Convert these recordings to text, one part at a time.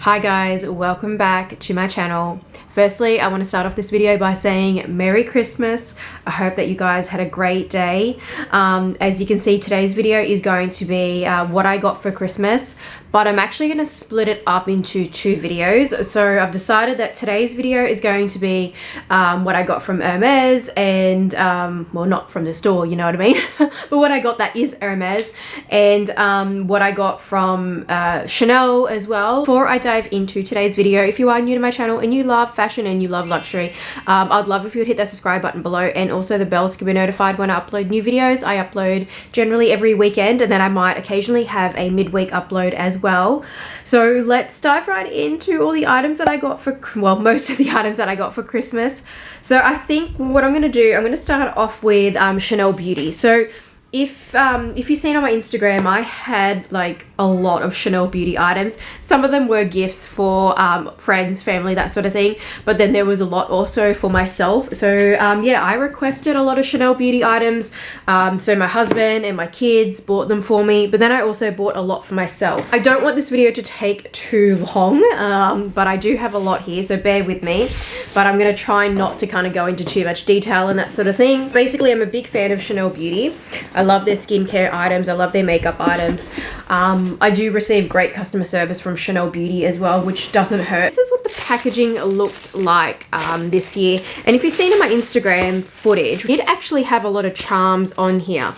Hi guys, welcome back to my channel. Firstly, I want to start off this video by saying Merry Christmas. I hope that you guys had a great day. As you can see, today's video is going to be what I got for Christmas, but I'm actually going to split it up into two videos. So I've decided that today's video is going to be what I got from Hermes and, well, not from the store, you know what I mean? But what I got that is Hermes, and what I got from Chanel as well. Before I dive into today's video, if you are new to my channel and you love fashion and you love luxury, I'd love if you would hit that subscribe button below and also the bell to be notified when I upload new videos. I upload generally every weekend, and then I might occasionally have a midweek upload as well. So let's dive right into all the items that I got for, well, most of the items that I got for Christmas. So I think what I'm going to do, I'm going to start off with Chanel Beauty. So if you've seen on my Instagram, I had like a lot of Chanel Beauty items. Some of them were gifts for friends, family, that sort of thing, but then there was a lot also for myself. So yeah, I requested a lot of Chanel Beauty items. So my husband and my kids bought them for me, but then I also bought a lot for myself. I don't want this video to take too long, but I do have a lot here, so bear with me. But I'm going to try not to kind of go into too much detail and that sort of thing. Basically, I'm a big fan of Chanel Beauty. I love their skincare items. I love their makeup items. I do receive great customer service from Chanel Beauty as well, which doesn't hurt. This is what the packaging looked like this year. And if you've seen in my Instagram footage, it actually have a lot of charms on here.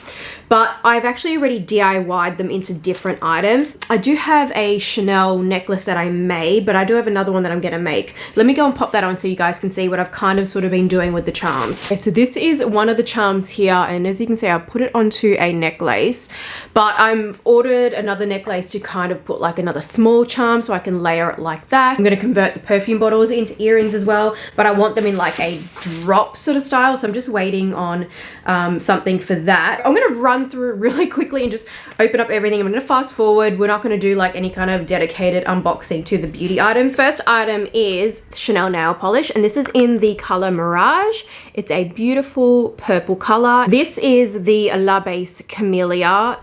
But I've actually already DIY'd them into different items. I do have a Chanel necklace that I made, but I do have another one that I'm gonna make. Let me go and pop that on so you guys can see what I've kind of sort of been doing with the charms. Okay, so this is one of the charms here, and as you can see, I put it onto a necklace, but I'm ordered another necklace to kind of put like another small charm so I can layer it like that. I'm gonna convert the perfume bottles into earrings as well, but I want them in like a drop sort of style, so I'm just waiting on something for that. I'm gonna run through really quickly and just open up everything. I'm going to fast forward. We're not going to do like any kind of dedicated unboxing to the beauty items. First item is Chanel nail polish, and this is in the color Mirage. It's a beautiful purple color. This is the La Base Camellia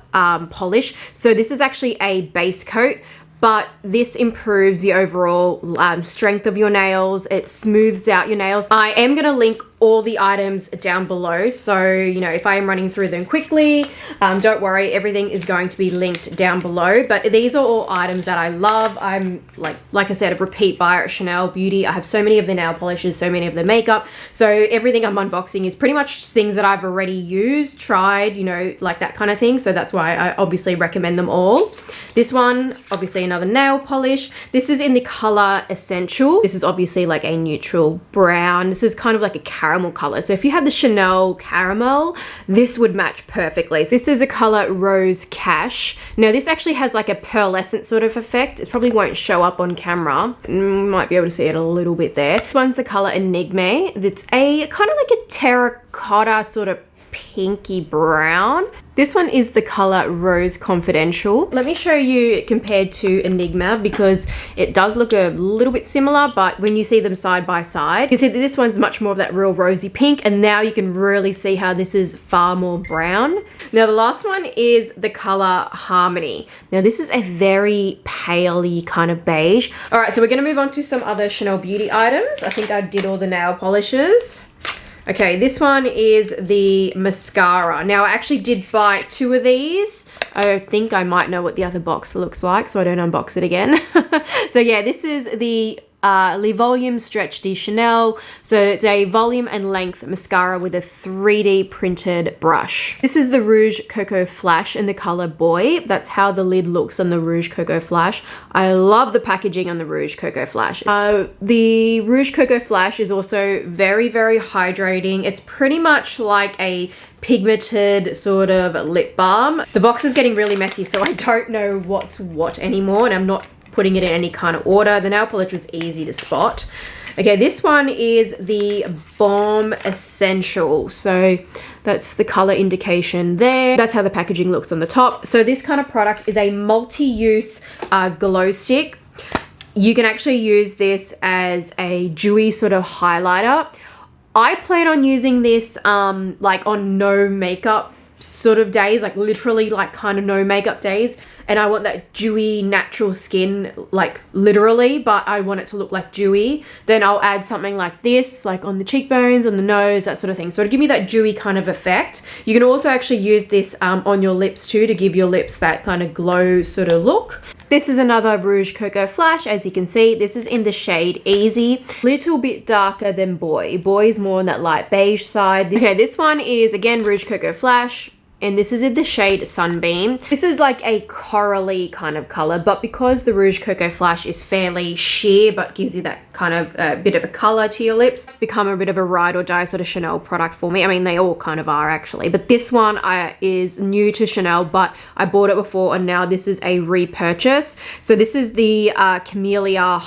polish. So this is actually a base coat, but this improves the overall strength of your nails. It smooths out your nails. I am going to link all the items down below, so you know, if I am running through them quickly, don't worry, everything is going to be linked down below. But these are all items that I love. I'm like I said, a repeat buyer at Chanel Beauty. I have so many of the nail polishes, so many of the makeup, so everything I'm unboxing is pretty much things that I've already used, tried, you know, like that kind of thing. So that's why I obviously recommend them all. This one, obviously another nail polish. This is in the color Essential. This is obviously like a neutral brown. This is kind of like a caramel color. So if you had the Chanel caramel, this would match perfectly. So this is a color Rose Cash. Now this actually has like a pearlescent sort of effect. It probably won't show up on camera. Might be able to see it a little bit there. This one's the color Enigme. It's a kind of like a terracotta sort of pinky brown. This one is the color Rose Confidential. Let me show you compared to Enigma, because it does look a little bit similar, but when you see them side by side, you see that this one's much more of that real rosy pink, and now you can really see how this is far more brown. Now the last one is the color Harmony. Now this is a very paley kind of beige. All right, so we're gonna move on to some other Chanel Beauty items. I think I did all the nail polishes. Okay, this one is the mascara. Now, I actually did buy two of these. I think I might know what the other box looks like, so I don't unbox it again. So yeah, this is the Le Volume Stretch de Chanel. So it's a volume and length mascara with a 3D printed brush. This is the Rouge Coco Flash in the color Boy. That's how the lid looks on the Rouge Coco Flash. I love the packaging on the Rouge Coco Flash. The Rouge Coco Flash is also very, very hydrating. It's pretty much like a pigmented sort of lip balm. The box is getting really messy, so I don't know what's what anymore, and I'm not putting it in any kind of order. The nail polish was easy to spot. Okay, this one is the Balm Essential. So that's the color indication there. That's how the packaging looks on the top. So this kind of product is a multi-use glow stick. You can actually use this as a dewy sort of highlighter. I plan on using this like on no makeup sort of days, like literally like kind of no makeup days. and I want that dewy natural skin, like literally, but I want it to look like dewy, then I'll add something like this, like on the cheekbones, on the nose, that sort of thing. So to give me that dewy kind of effect. You can also actually use this on your lips too, to give your lips that kind of glow sort of look. This is another Rouge Coco Flash. As you can see, this is in the shade Easy. Little bit darker than Boy. Boy's more on that light beige side. Okay, this one is again Rouge Coco Flash, and this is in the shade Sunbeam. This is like a corally kind of color, but because the Rouge Coco Flash is fairly sheer but gives you that kind of bit of a color to your lips, become a bit of a ride or die sort of Chanel product for me. I mean, they all kind of are actually, but this one is new to Chanel, but I bought it before and now this is a repurchase. So this is the Camellia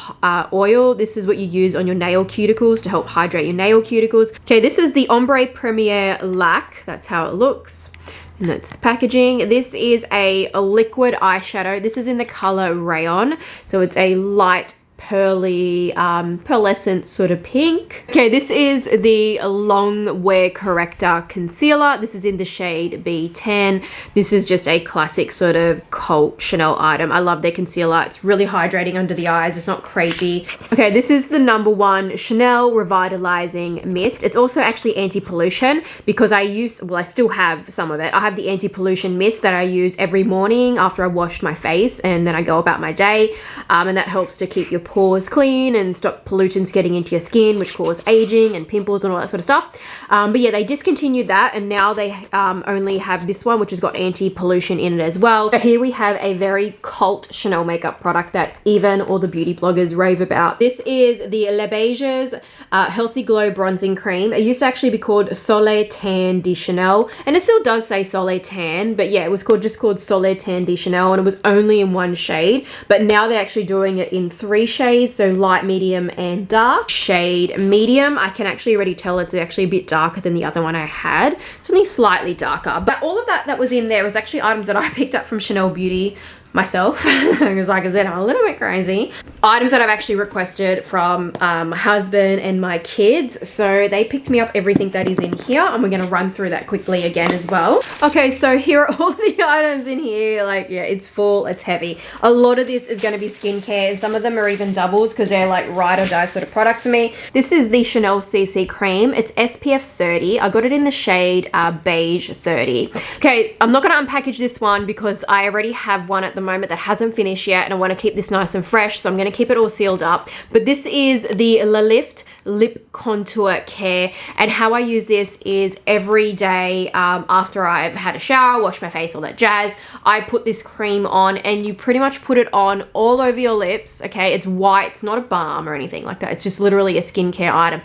oil. This is what you use on your nail cuticles to help hydrate your nail cuticles. Okay, this is the Ombre Premier Lac. That's how it looks. And that's the packaging. This is a liquid eyeshadow. This is in the color Rayon. So it's a light pearly pearlescent sort of pink. Okay, this is the long wear corrector concealer. This is in the shade B10. This is just a classic sort of cult Chanel item. I love their concealer. It's really hydrating under the eyes. It's not crepey. Okay, this is the #1 Chanel Revitalizing Mist. It's also actually anti-pollution because I still have some of it. I have the anti-pollution mist that I use every morning after I washed my face, and then I go about my day, and that helps to keep your pores clean and stop pollutants getting into your skin, which cause aging and pimples and all that sort of stuff. But yeah, they discontinued that, and now they only have this one, which has got anti-pollution in it as well. So here we have a very cult Chanel makeup product that even all the beauty bloggers rave about. This is the Le Beige's Healthy Glow Bronzing Cream. It used to actually be called Soleil Tan de Chanel, and it still does say Soleil Tan, but yeah, it was just called Soleil Tan de Chanel, and it was only in one shade, but now they're actually doing it in 3 shades, so light, medium, and dark. Shade medium, I can actually already tell it's actually a bit darker than the other one I had. It's only slightly darker, but all of that was in there was actually items that I picked up from Chanel Beauty myself, because like I said, I'm a little bit crazy. Items that I've actually requested from my husband and my kids, so they picked me up everything that is in here, and we're gonna run through that quickly again as well. Okay, so here are all the items in here. Like, yeah, it's full, it's heavy. A lot of this is gonna be skincare, and some of them are even doubles because they're like ride or die sort of products for me. This is the Chanel CC cream. It's SPF 30. I got it in the shade beige 30. Okay, I'm not gonna unpackage this one because I already have one at the moment that hasn't finished yet, and I want to keep this nice and fresh, so I'm going to keep it all sealed up. But this is the La Lift Lip Contour Care, and how I use this is every day after I've had a shower, washed my face, all that jazz, I put this cream on, and you pretty much put it on all over your lips. Okay, it's white, it's not a balm or anything like that, it's just literally a skincare item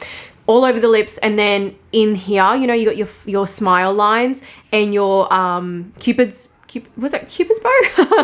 all over the lips. And then in here, you know, you got your smile lines and your Cupid's bow?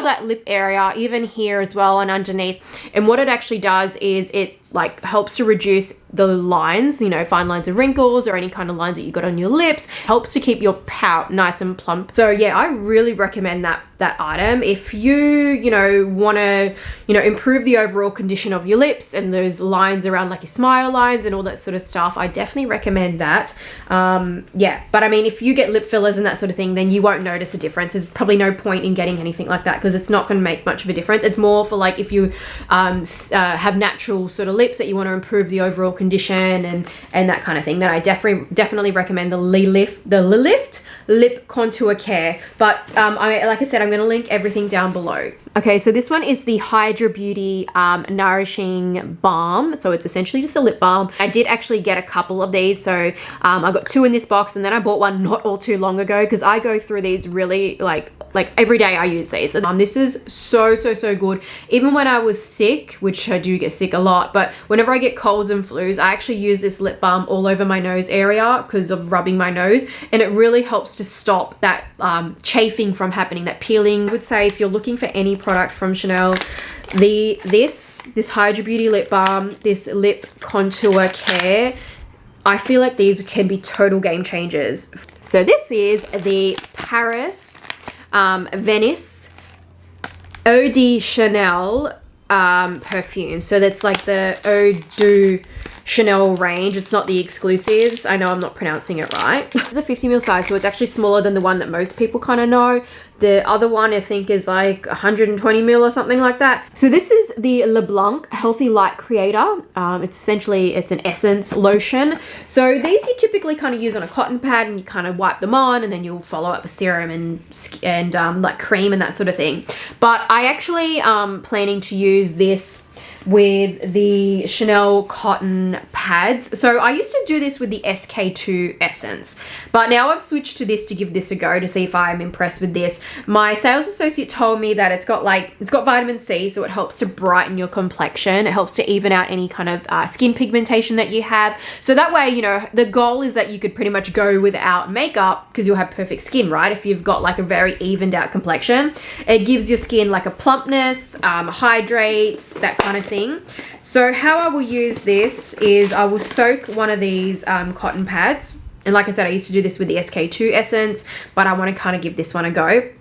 That lip area, even here as well and underneath. And what it actually does is it like helps to reduce the lines, you know, fine lines of wrinkles or any kind of lines that you got on your lips. Helps to keep your pout nice and plump. So yeah, I really recommend that item if you know, want to, you know, improve the overall condition of your lips and those lines around like your smile lines and all that sort of stuff. I definitely recommend that. Yeah, but I mean, if you get lip fillers and that sort of thing, then you won't notice the difference. There's probably no point in getting anything like that because it's not going to make much of a difference. It's more for like if you have natural sort of lips that you want to improve the overall condition and that kind of thing, then I definitely recommend the Lift Lip Contour Care. But like I said, I'm going to link everything down below. Okay, so this one is the Hydra Beauty Nourishing Balm. So it's essentially just a lip balm. I did actually get a couple of these. So I got 2 in this box, and then I bought one not all too long ago because I go through these really like every day I use these. And this is so good. Even when I was sick, which I do get sick a lot, but whenever I get colds and flus, I actually use this lip balm all over my nose area because of rubbing my nose, and it really helps to stop that chafing from happening, that peeling. I would say if you're looking for any product from Chanel, this Hydra Beauty lip balm, this lip contour care, I feel like these can be total game changers. So this is the Paris Venice Eau de Chanel perfume. So that's like the Eau de Chanel range. It's not the exclusives. I know I'm not pronouncing it right. It's a 50 ml size, so it's actually smaller than the one that most people kind of know. The other one I think is like 120 ml or something like that. So this is the LeBlanc Healthy Light Creator. It's an essence lotion. So these you typically kind of use on a cotton pad, and you kind of wipe them on, and then you'll follow up with serum and like cream and that sort of thing. But I actually planning to use this with the Chanel cotton pads. So I used to do this with the SK2 Essence, but now I've switched to this to give this a go to see if I'm impressed with this. My sales associate told me that it's got vitamin C, so it helps to brighten your complexion. It helps to even out any kind of skin pigmentation that you have. So that way, you know, the goal is that you could pretty much go without makeup because you'll have perfect skin, right? If you've got like a very evened out complexion, it gives your skin like a plumpness, hydrates, that kind of thing. So how I will use this is I will soak one of these cotton pads, and like I said, I used to do this with the SK2 Essence, but I want to kind of give this one a go.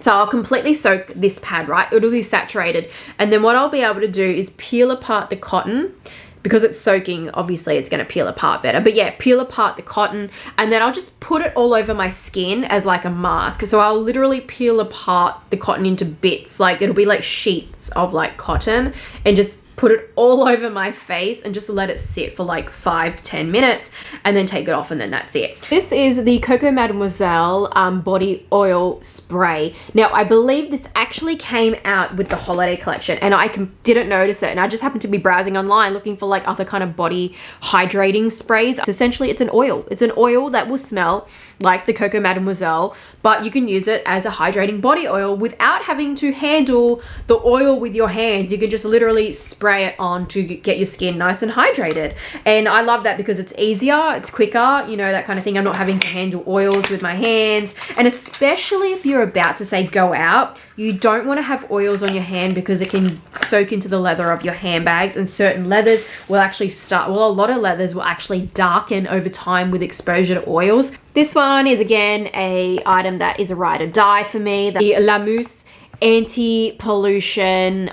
So I'll completely soak this pad, right? It'll be saturated, and then what I'll be able to do is peel apart the cotton. Because it's soaking, obviously it's going to peel apart better. But yeah, peel apart the cotton, and then I'll just put it all over my skin as like a mask. So I'll literally peel apart the cotton into bits. Like it'll be like sheets of like cotton, and just put it all over my face and just let it sit for like 5 to 10 minutes and then take it off, and then that's it. This is the Coco Mademoiselle body oil spray. Now I believe this actually came out with the holiday collection, and I didn't notice it, and I just happened to be browsing online looking for like other kind of body hydrating sprays. So essentially it's an oil. It's an oil that will smell like the Coco Mademoiselle, but you can use it as a hydrating body oil without having to handle the oil with your hands. You can just literally spray it on to get your skin nice and hydrated. And I love that because it's easier, it's quicker, you know, that kind of thing. I'm not having to handle oils with my hands. And especially if you're about to say go out, you don't want to have oils on your hand because it can soak into the leather of your handbags, and certain leathers will actually a lot of leathers will actually darken over time with exposure to oils. This one is again a item that is a ride or die for me. The La Mousse anti-pollution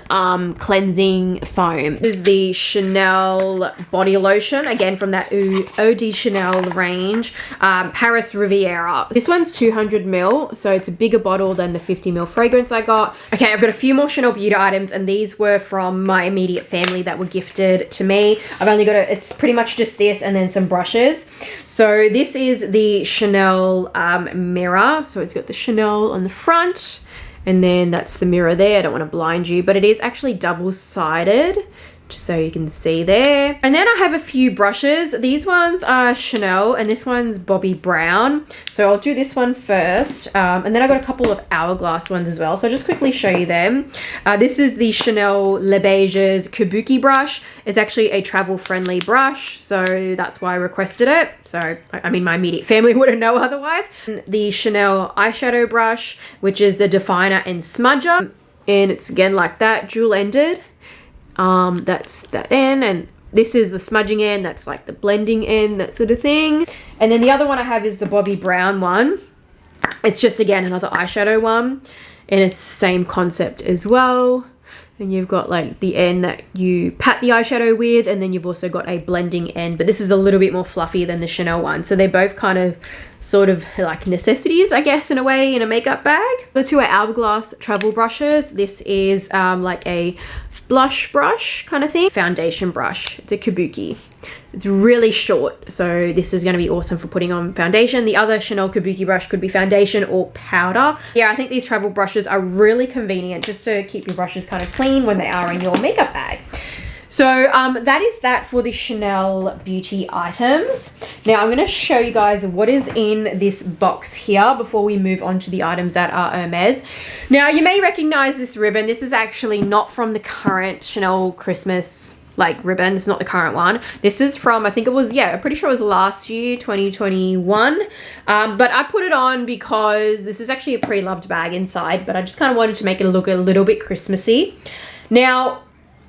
cleansing foam. This is the Chanel body lotion, again from that Eau de Chanel range, Paris Riviera. This one's 200 ml, so it's a bigger bottle than the 50 ml fragrance I got. Okay, I've got a few more Chanel beauty items, and these were from my immediate family that were gifted to me. I've only got it's pretty much just this and then some brushes. So this is the Chanel mirror. So it's got the Chanel on the front, and then that's the mirror there. I don't want to blind you, but it is actually double-sided, just so you can see there. And then I have a few brushes. These ones are Chanel, and this one's Bobbi Brown. So I'll do this one first. And then I got a couple of Hourglass ones as well. So I'll just quickly show you them. This is the Chanel Le Beige's Kabuki brush. It's actually a travel-friendly brush, so that's why I requested it. So, I mean, my immediate family wouldn't know otherwise. And the Chanel eyeshadow brush, which is the definer and smudger. And it's again like that, dual-ended. That's that end, and this is the smudging end, that's like the blending end, that sort of thing. And then the other one I have is the Bobbi Brown one. It's just again another eyeshadow one, and it's the same concept as well. And you've got like the end that you pat the eyeshadow with, and then you've also got a blending end, but this is a little bit more fluffy than the Chanel one. So they're both kind of sort of like necessities, I guess, in a way, in a makeup bag. The two are Hourglass travel brushes. This is like a blush brush kind of thing. Foundation brush. It's a Kabuki. It's really short, so this is going to be awesome for putting on foundation. The other Chanel Kabuki brush could be foundation or powder. Yeah, I think these travel brushes are really convenient just to keep your brushes kind of clean when they are in your makeup bag. So that is that for the Chanel beauty items. Now I'm going to show you guys what is in this box here before we move on to the items that are Hermes. Now you may recognize this ribbon. This is actually not from the current Chanel Christmas like ribbon. This is not the current one. This is from, I think it was, yeah, I'm pretty sure it was last year, 2021. But I put it on because this is actually a pre-loved bag inside, but I just kind of wanted to make it look a little bit Christmassy. Now,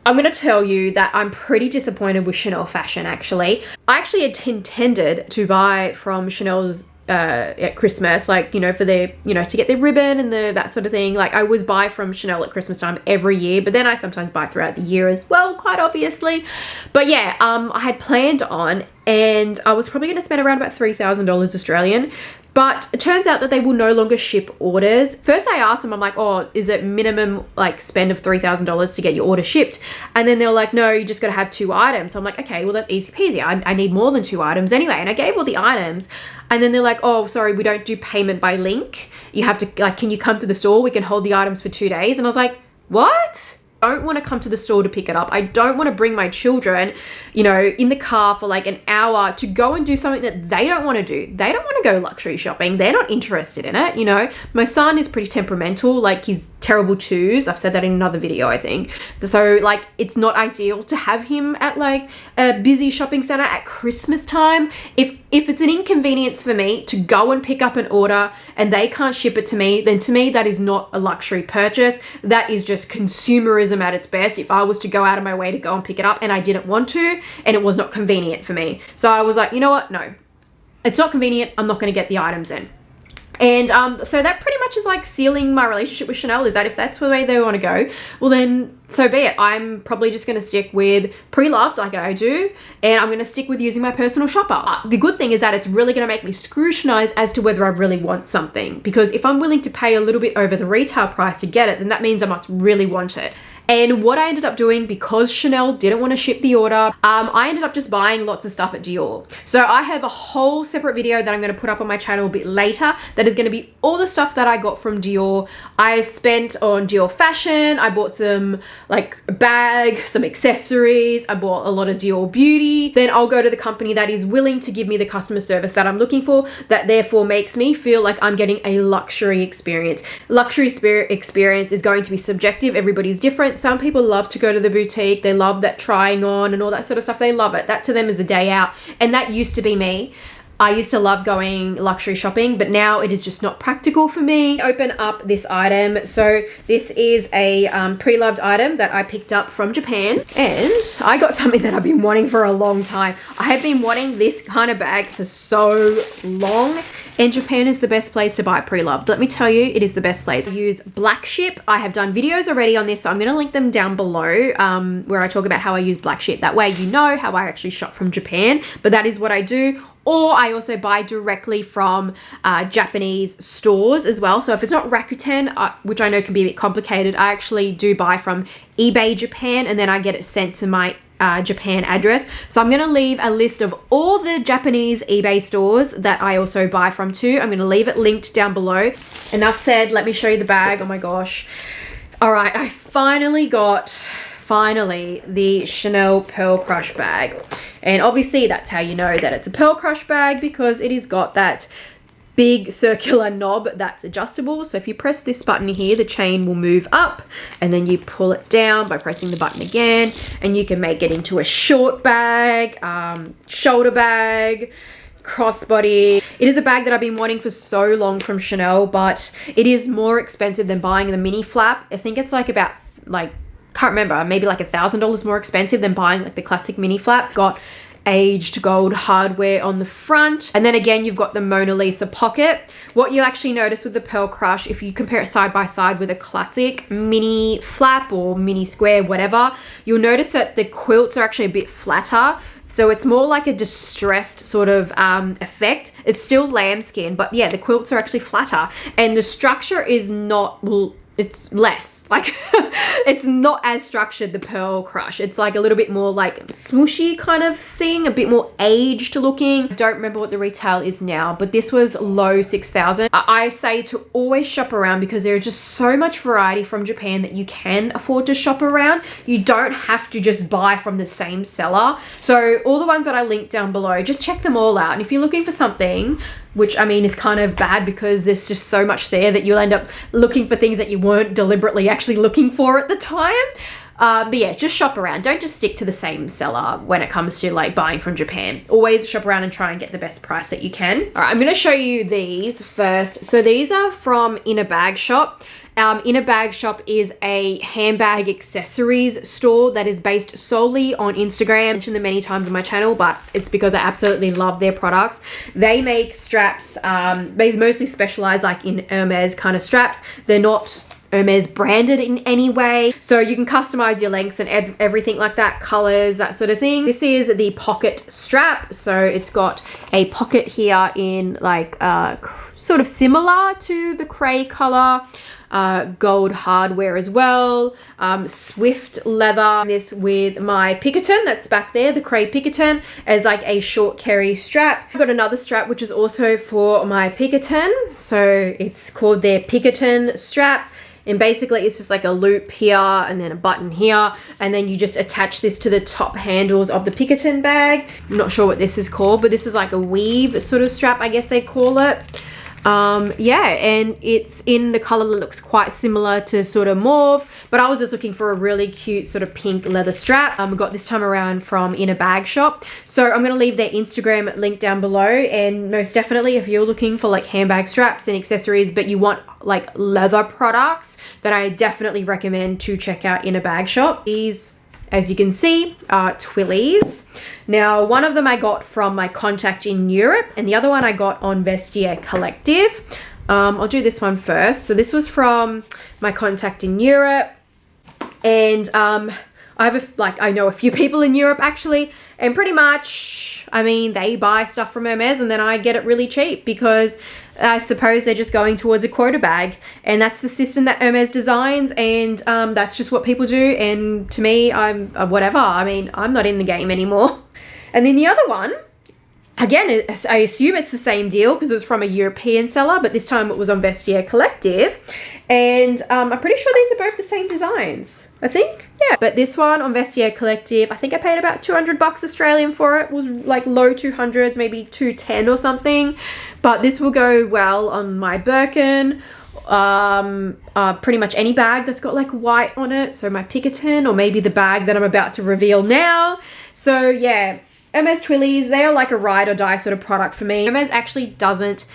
I'm going to tell you that I'm pretty disappointed with Chanel fashion, actually. I actually had intended to buy from Chanel's at Christmas, like, you know, for their, you know, to get their ribbon and that sort of thing. Like, I always buy from Chanel at Christmas time every year, but then I sometimes buy throughout the year as well, quite obviously. But yeah, I had planned on, and I was probably going to spend around about $3,000 Australian. But it turns out that they will no longer ship orders. First I asked them, I'm like, oh, is it minimum like spend of $3,000 to get your order shipped? And then they were like, no, you just got to have 2 items. So I'm like, okay, well, that's easy peasy. I need more than 2 items anyway. And I gave all the items, and then they're like, oh, sorry, we don't do payment by link. You have to, like, can you come to the store? We can hold the items for 2 days. And I was like, what? I don't want to come to the store to pick it up. I don't want to bring my children, you know, in the car for like an hour to go and do something that they don't want to do. They don't want to go luxury shopping. They're not interested in it, you know. My son is pretty temperamental, like he's terrible choose. I've said that in another video, I think. So like, it's not ideal to have him at like a busy shopping center at Christmas time. If it's an inconvenience for me to go and pick up an order and they can't ship it to me, then to me that is not a luxury purchase. That is just consumerism at its best. If I was to go out of my way to go and pick it up and I didn't want to, and it was not convenient for me. So I was like, you know what? No, it's not convenient. I'm not going to get the items in. And so that pretty much is like sealing my relationship with Chanel, is that if that's the way they want to go, well then so be it. I'm probably just going to stick with pre-loved like I do, and I'm going to stick with using my personal shopper. The good thing is that it's really going to make me scrutinize as to whether I really want something, because if I'm willing to pay a little bit over the retail price to get it, then that means I must really want it. And what I ended up doing, because Chanel didn't want to ship the order, I ended up just buying lots of stuff at Dior. So I have a whole separate video that I'm going to put up on my channel a bit later that is going to be all the stuff that I got from Dior. I spent on Dior fashion. I bought some like a bag, some accessories. I bought a lot of Dior beauty. Then I'll go to the company that is willing to give me the customer service that I'm looking for, that therefore makes me feel like I'm getting a luxury experience. Luxury experience is going to be subjective. Everybody's different. Some people love to go to the boutique. They love that trying on and all that sort of stuff. They love it. That to them is a day out. And that used to be me. I used to love going luxury shopping, but now it is just not practical for me. Open up this item. So this is a pre-loved item that I picked up from Japan, and I got something that I've been wanting for a long time. I have been wanting this kind of bag for so long. And Japan is the best place to buy pre-loved. Let me tell you, it is the best place. I use Black Ship. I have done videos already on this, so I'm going to link them down below where I talk about how I use Black Ship. That way you know how I actually shop from Japan, but that is what I do. Or I also buy directly from Japanese stores as well. So if it's not Rakuten, which I know can be a bit complicated, I actually do buy from eBay Japan, and then I get it sent to my Japan address. So I'm going to leave a list of all the Japanese eBay stores that I also buy from too. I'm going to leave it linked down below. Enough said, let me show you the bag. Oh my gosh. All right, I finally got the Chanel Pearl Crush bag. And obviously that's how you know that it's a Pearl Crush bag, because it has got that big circular knob that's adjustable. So if you press this button here, the chain will move up, and then you pull it down by pressing the button again, and you can make it into a short bag, shoulder bag, crossbody. It is a bag that I've been wanting for so long from Chanel, but it is more expensive than buying the mini flap. I think it's like about can't remember, maybe like $1,000 more expensive than buying like the classic mini flap. Got aged gold hardware on the front, and then again you've got the Mona Lisa pocket. What you actually notice with the Pearl Crush, if you compare it side by side with a classic mini flap or mini square, whatever, you'll notice that the quilts are actually a bit flatter. So it's more like a distressed sort of effect. It's still lambskin, but yeah, the quilts are actually flatter, and the structure is not, well, it's less like it's not as structured, the Pearl Crush. It's like a little bit more like smooshy kind of thing, a bit more aged looking. I don't remember what the retail is now, but this was low 6,000. I say to always shop around, because there is just so much variety from Japan that you can afford to shop around. You don't have to just buy from the same seller. So all the ones that I linked down below, just check them all out. And if you're looking for something, which I mean is kind of bad because there's just so much there that you'll end up looking for things that you weren't deliberately actually looking for at the time. But yeah, just shop around. Don't just stick to the same seller when it comes to like buying from Japan. Always shop around and try and get the best price that you can. All right, I'm going to show you these first. So these are from In a Bag Shop. In a Bag Shop is a handbag accessories store that is based solely on Instagram. I mentioned them many times on my channel, but it's because I absolutely love their products. They make straps. They mostly specialize like in Hermes kind of straps. They're not Hermes branded in any way, so you can customize your lengths and everything like that, colors, that sort of thing. This is the pocket strap, so it's got a pocket here in like sort of similar to the cray color, gold hardware as well, swift leather. This with my Pinkerton that's back there, the cray Pinkerton, as like a short carry strap. I've got another strap which is also for my Pinkerton, so it's called their Pinkerton strap. And basically it's just like a loop here and then a button here, and then you just attach this to the top handles of the Pinkerton bag. I'm not sure what this is called, but this is like a weave sort of strap, I guess they call it. Yeah, and it's in the color that looks quite similar to sort of mauve, but I was just looking for a really cute sort of pink leather strap. Got this time around from In a Bag Shop. So I'm going to leave their Instagram link down below, and most definitely if you're looking for like handbag straps and accessories but you want like leather products, then I definitely recommend to check out In a Bag Shop. These, as you can see, are twillies. Now, one of them I got from my contact in Europe, and the other one I got on Vestiaire Collective. I'll do this one first. So this was from my contact in Europe, and I know a few people in Europe actually, and pretty much, I mean, they buy stuff from Hermes and then I get it really cheap because I suppose they're just going towards a quota bag, and that's the system that Hermes designs, and that's just what people do. And to me, I'm whatever. I mean, I'm not in the game anymore. And then the other one, again, I assume it's the same deal because it was from a European seller, but this time it was on Vestiaire Collective, and I'm pretty sure these are both the same designs, I think. Yeah, but this one on Vestiaire Collective, I think I paid about 200 bucks Australian for it. It was like low 200s, maybe 210 or something. But this will go well on my Birkin, pretty much any bag that's got like white on it. So my Pinkerton, or maybe the bag that I'm about to reveal now. So yeah, Hermes Twillies, they are like a ride or die sort of product for me. Hermes actually doesn't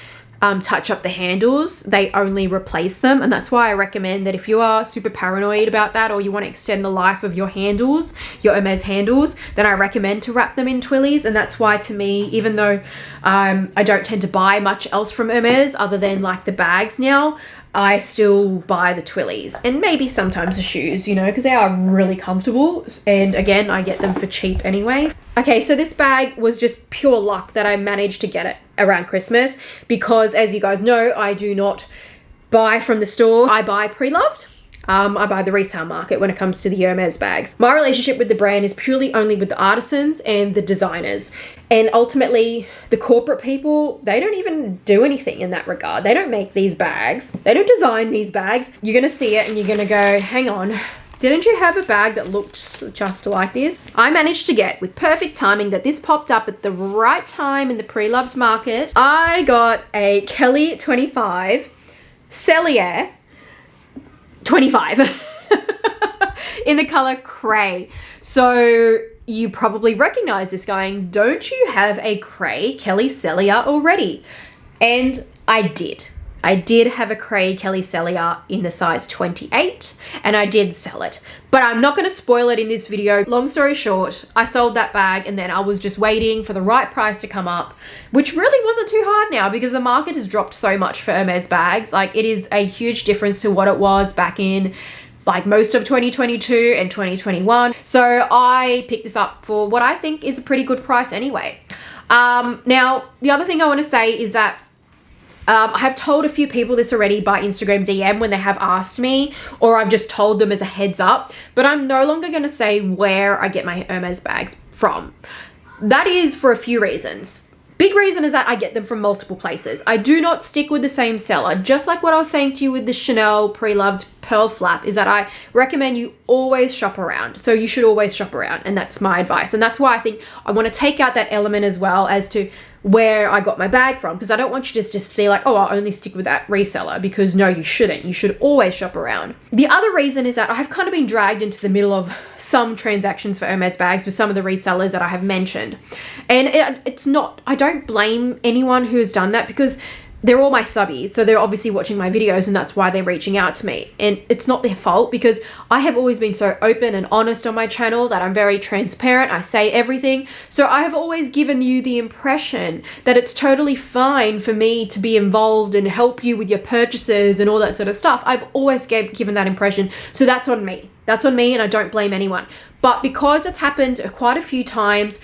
touch up the handles, they only replace them, and that's why I recommend that if you are super paranoid about that, or you want to extend the life of your handles, your Hermes handles, then I recommend to wrap them in twillies. And that's why, to me, even though I don't tend to buy much else from Hermes other than like the bags now, I still buy the twillies, and maybe sometimes the shoes, you know, because they are really comfortable, and again, I get them for cheap anyway. Okay, so this bag was just pure luck that I managed to get it around Christmas, because as you guys know, I do not buy from the store. I buy pre-loved. I buy the resale market when it comes to the Hermes bags. My relationship with the brand is purely only with the artisans and the designers. And ultimately, the corporate people, they don't even do anything in that regard. They don't make these bags. They don't design these bags. You're gonna see it and you're gonna go, hang on, didn't you have a bag that looked just like this? I managed to get, with perfect timing, that this popped up at the right time in the pre-loved market. I got a Kelly 25 Cellier 25 in the color cray. So you probably recognize this going, don't you have a cray Kelly Cellier already? And I did. I did have a cray Kelly Cellier in the size 28, and I did sell it. But I'm not going to spoil it in this video. Long story short, I sold that bag, and then I was just waiting for the right price to come up, which really wasn't too hard now because the market has dropped so much for Hermes bags. Like, it is a huge difference to what it was back in like most of 2022 and 2021. So I picked this up for what I think is a pretty good price anyway. Now, the other thing I want to say is that I have told a few people this already by Instagram DM when they have asked me, or I've just told them as a heads up, but I'm no longer going to say where I get my Hermes bags from. That is for a few reasons. Big reason is that I get them from multiple places. I do not stick with the same seller. Just like what I was saying to you with the Chanel pre-loved pearl flap, is that I recommend you always shop around. So you should always shop around, and that's my advice. And that's why I think I want to take out that element as well as to where I got my bag from, because I don't want you to just be like, oh, I'll only stick with that reseller, because no, you shouldn't. You should always shop around. The other reason is that I have kind of been dragged into the middle of some transactions for Hermes bags with some of the resellers that I have mentioned. And it's not, I don't blame anyone who has done that, because they're all my subbies, so they're obviously watching my videos, and that's why they're reaching out to me. And it's not their fault, because I have always been so open and honest on my channel that I'm very transparent. I say everything. So I have always given you the impression that it's totally fine for me to be involved and help you with your purchases and all that sort of stuff. I've always given that impression. So that's on me. That's on me, and I don't blame anyone. But because it's happened quite a few times,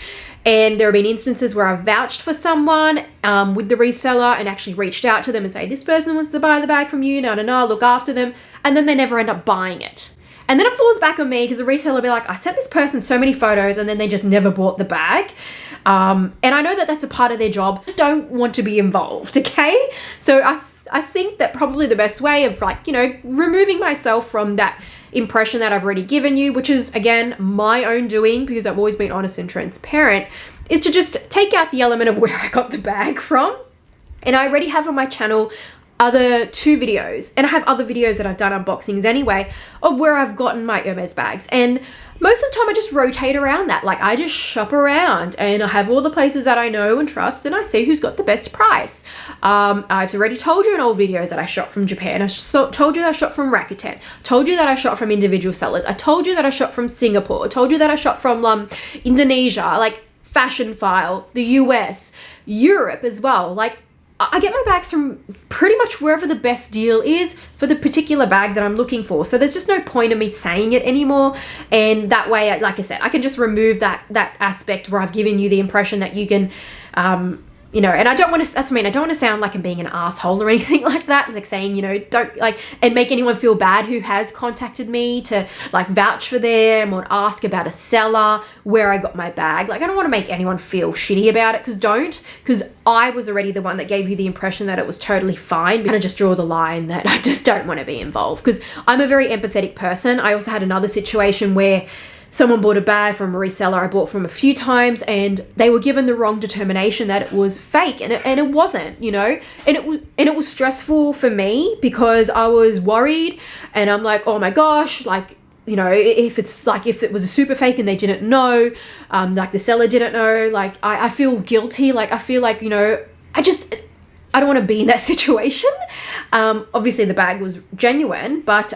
and there have been instances where I've vouched for someone with the reseller and actually reached out to them and say, this person wants to buy the bag from you, look after them. And then they never end up buying it. And then it falls back on me, because the reseller will be like, I sent this person so many photos and then they just never bought the bag. And I know that that's a part of their job. I don't want to be involved, okay? So I think that probably the best way of, like, you know, removing myself from that impression that I've already given you, which is, again, my own doing, because I've always been honest and transparent, is to just take out the element of where I got the bag from. And I already have on my channel other 2 videos, and I have other videos that I've done unboxings anyway of where I've gotten my Hermes bags. And most of the time I just rotate around that. Like, I just shop around and I have all the places that I know and trust, and I see who's got the best price. I've already told you in old videos that I shop from Japan. I told you that I shop from Rakuten. Told you that I shop from individual sellers. I told you that I shop from Singapore. I told you that I shop from Indonesia, like Fashion File, the US, Europe as well. Like, I get my bags from pretty much wherever the best deal is for the particular bag that I'm looking for. So there's just no point in me saying it anymore. And that way, like I said, I can just remove that aspect where I've given you the impression that you can, you know, and I don't want to, that's mean, I don't want to sound like I'm being an asshole or anything like that. It's like saying, you know, don't like, and make anyone feel bad who has contacted me to like vouch for them or ask about a seller where I got my bag. Like, I don't want to make anyone feel shitty about it, because I was already the one that gave you the impression that it was totally fine. And I just draw the line that I just don't want to be involved, because I'm a very empathetic person. I also had another situation where someone bought a bag from a reseller I bought from a few times, and they were given the wrong determination that it was fake, and it wasn't, you know, and it was stressful for me, because I was worried, and I'm like, oh my gosh, like, you know, if it was a super fake and they didn't know, like the seller didn't know, like I feel guilty. Like, I feel like, you know, I don't want to be in that situation. Obviously the bag was genuine, but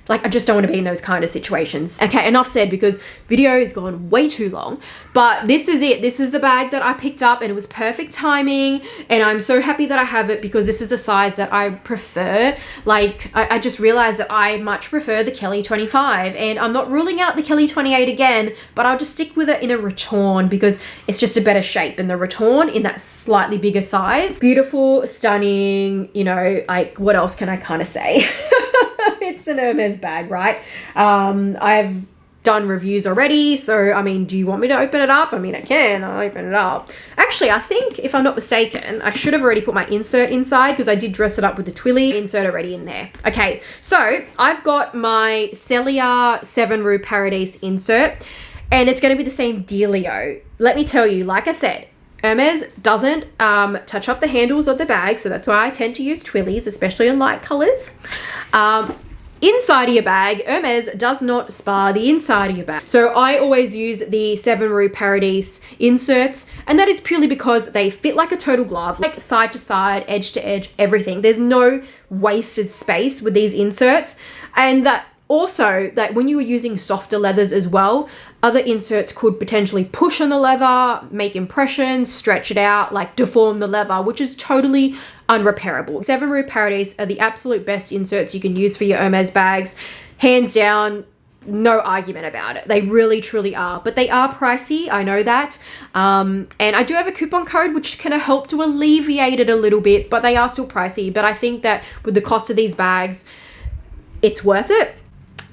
like, I just don't want to be in those kind of situations. Okay, enough said, because video has gone way too long. But this is it. This is the bag that I picked up, and it was perfect timing. And I'm so happy that I have it, because this is the size that I prefer. Like, I just realized that I much prefer the Kelly 25. And I'm not ruling out the Kelly 28 again, but I'll just stick with it in a Raton, because it's just a better shape than the Raton in that slightly bigger size. Beautiful, stunning, you know, like, what else can I kind of say? It's an Hermes bag, right? I've done reviews already, so I mean, do you want me to open it up? I mean, I'll open it up. Actually, I think, if I'm not mistaken, I should have already put my insert inside, because I did dress it up with the twilly insert already in there. Okay, so I've got my Celia 7 Rue Paradise insert, and it's going to be the same dealio. Let me tell you, like I said, Hermes doesn't touch up the handles of the bag, so that's why I tend to use twillies, especially in light colors. Inside of your bag, Hermes does not spar the inside of your bag. So I always use the 7 Rue Paradise inserts, and that is purely because they fit like a total glove, like side to side, edge to edge, everything. There's no wasted space with these inserts. And that also, that when you were using softer leathers as well, other inserts could potentially push on the leather, make impressions, stretch it out, like deform the leather, which is totally unrepairable. 7 Rue Paradise are the absolute best inserts you can use for your Hermes bags. Hands down, no argument about it. They really, truly are. But they are pricey, I know that. And I do have a coupon code which can help to alleviate it a little bit, but they are still pricey. But I think that with the cost of these bags, it's worth it.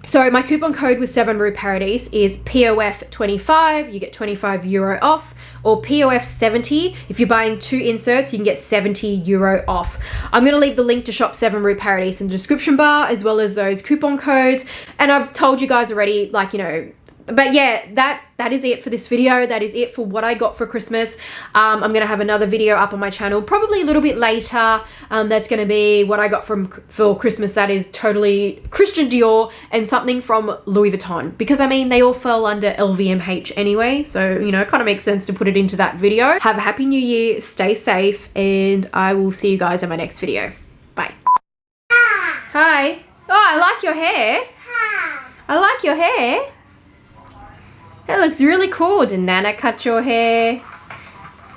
So my coupon code with 7 Rue Paradise is POF25, you get €25 off, or POF70. If you're buying 2 inserts, you can get €70 off. I'm going to leave the link to shop 7 Rue Paradise in the description bar, as well as those coupon codes. And I've told you guys already, like, you know, But yeah, that is it for this video. That is it for what I got for Christmas. I'm gonna have another video up on my channel probably a little bit later. That's gonna be what I got for Christmas. That is totally Christian Dior and something from Louis Vuitton, because I mean they all fell under LVMH anyway, so you know, it kind of makes sense to put it into that video. Have a happy new year, stay safe, and I will see you guys in my next video. Bye. Hi. Oh, I like your hair. I like your hair. That looks really cool. Did Nana cut your hair?